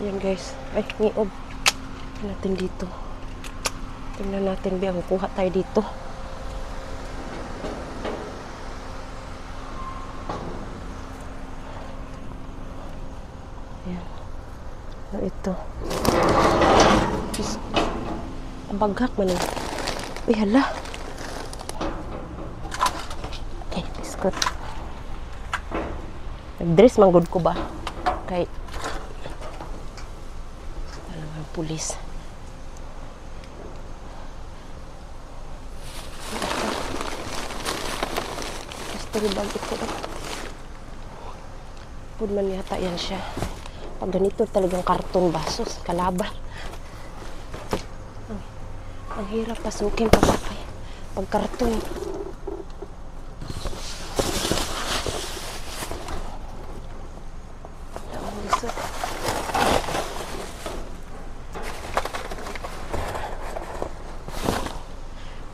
Ayan guys. Ay, niob. Natin dito. Tingnan natin biya. Kukuha tayo dito. Ayan. Ano ito? Baghak man eh. Uy, hala. Okay, biskot. Nag-dress manggod ko ba? Kay alam pulis. Mystery bag ito. Pud man yata yan siya. Pag ganito talagang karton basos, kalaban. Ang hirap pasukin pag karton.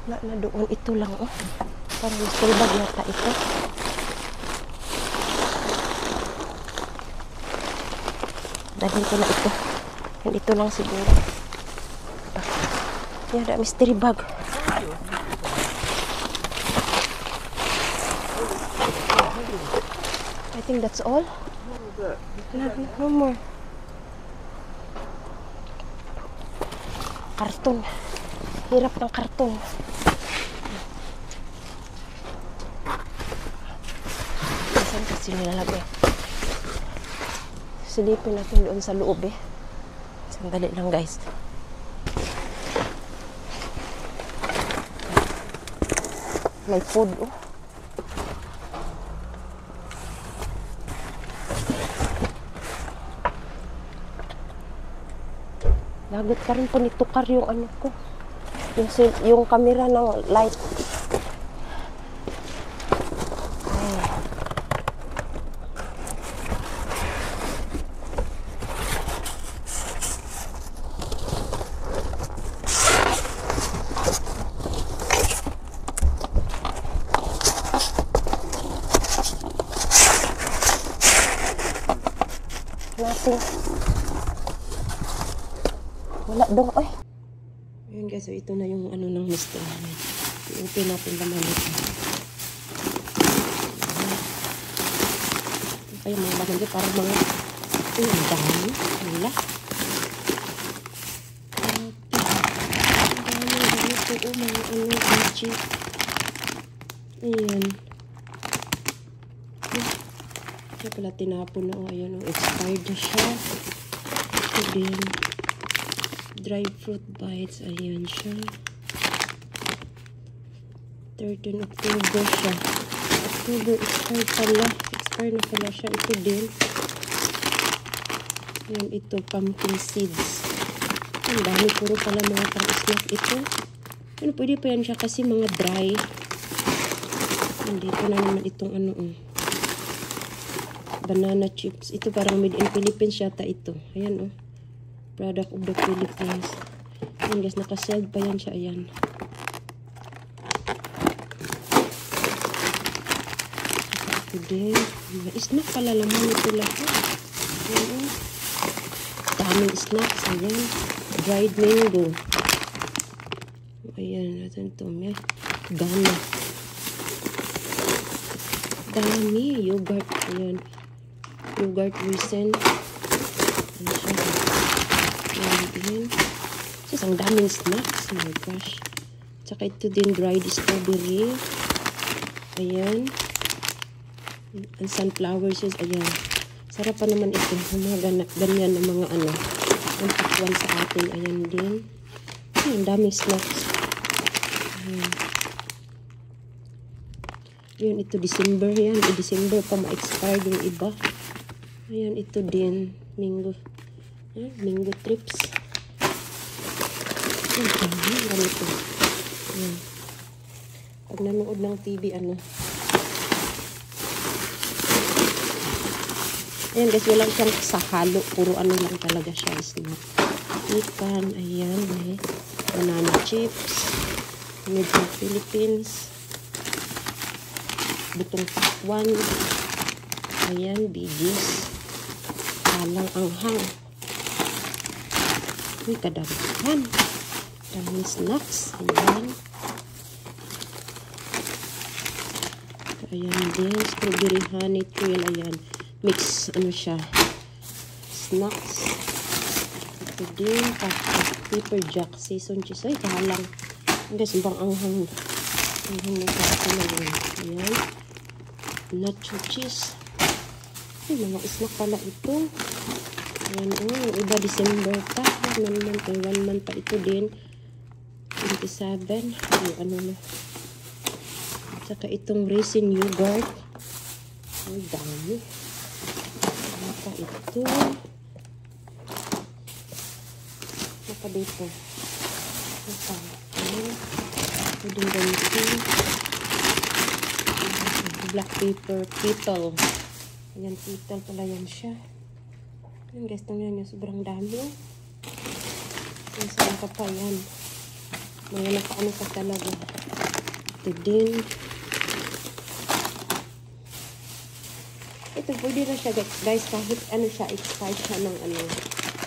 Na doon ito lang oh. Parang mystery bag yata ito. Dalhin ko na ito. And ito lang siguro. Yan ada mystery bag. I think that's all. No more. Karton. Hirap ng karton. Saan kasi nilalagay? Silipin natin doon sa loob eh. Sandali lang guys. May food oh. Lagot ka rin po nitukar yung ano ko. Yung camera ng light. Nothing. Wala dong, ay. Ayan guys, so ito na yung ano ng mister. I-open natin laman ito. Ito yung mga laman dito, parang mga ang dami. Wala. Ang dami ito, mga legit. Ayan. Siya pala tinapon na, ayan, expired na siya. Ito din. Dried fruit bites, ayan siya. 13 October siya. October, expired pala. Expired na pala siya. Ito din. Ayan, ito, pumpkin seeds. Ang dami, puro pala mga pang-snack ito. Ano, pwede pa yan siya kasi mga dry. Dito na naman itong ano, banana chips. Ito parang made in Philippines yata ito. Ayan, product of the Philippines. Ayan guys, nakaseld pa yan siya. Ayan. Ito din. Snack pala laman ito lahat. Ayan. Daming snacks. Ayan. Dried mango. Ayan. Natin ito. Gana. Dami. Yogurt. Ayan. Yogurt recent. Ayan siya. Ayan. Just ang daming snacks. Oh my gosh. Tsaka ito din dried strawberry. Ayan. Ang sunflower seeds. Ayan. Sarap pa naman ito. Ang mga ganyan ng mga ano. Ang pakwan sa atin. Ayan din. Ayan. Daming snacks. Ayan. Ayan. Ito December. Ayan. December pa ma-expire yung iba. Ayan. Ito din. Mango. Ayan. Mango trips. Ayan. Ganito. Ayan. Pag nanood ng TV, ano. Ayan guys, walang siyang sa halo. Puro ano lang talaga siya. Snack. Ikan. Ayan. May banana chips. Made in Philippines. Butong pakwan. Ayan. Bigis. Alang anghang. Uy, kadaghan. Daming snacks. Ayan. Ayan din. Strawberry honey trail. Ayan. Mix. Ano siya? Snacks. Ito din. Pepper jack. Season cheese. Ay, kahalang. Guys, bang anghang. Anghang na sa na yun. Ayan. Nacho cheese. Ay, mga snack pala ito. Ayan, yung iba December pa. 1 month, 1 month pa ito din. 27. Ay, ano na. Saka itong raisin yogurt. Ay, dami. Ano pa ito? Ano pa dito? Ano pa? Ayan. Pwedeng ganito. Black pepper, kettle. Ayan, kettle pala yan siya. Ayan guys, tingnan nyo, sobrang dami. Ayan, saan ka pa yan. Mga nakaano ka talaga. Ito din. Ito, pwede na siya guys, kahit ano siya, expired siya ng ano,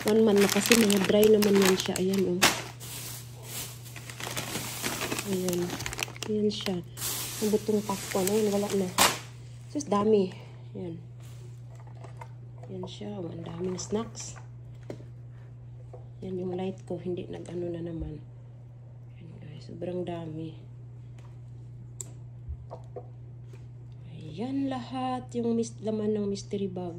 1 month na kasi mga dry naman yan siya. Ayan o. Ayan. Ayan siya. Ang butong popcorn. Ayan, wala na. Just dami. Ayan. Yan siya. Ang daming snacks. Yan yung light ko. Hindi nag-ano na naman. Yan guys. Sobrang dami. Ayan lahat. Yung laman ng mystery bag.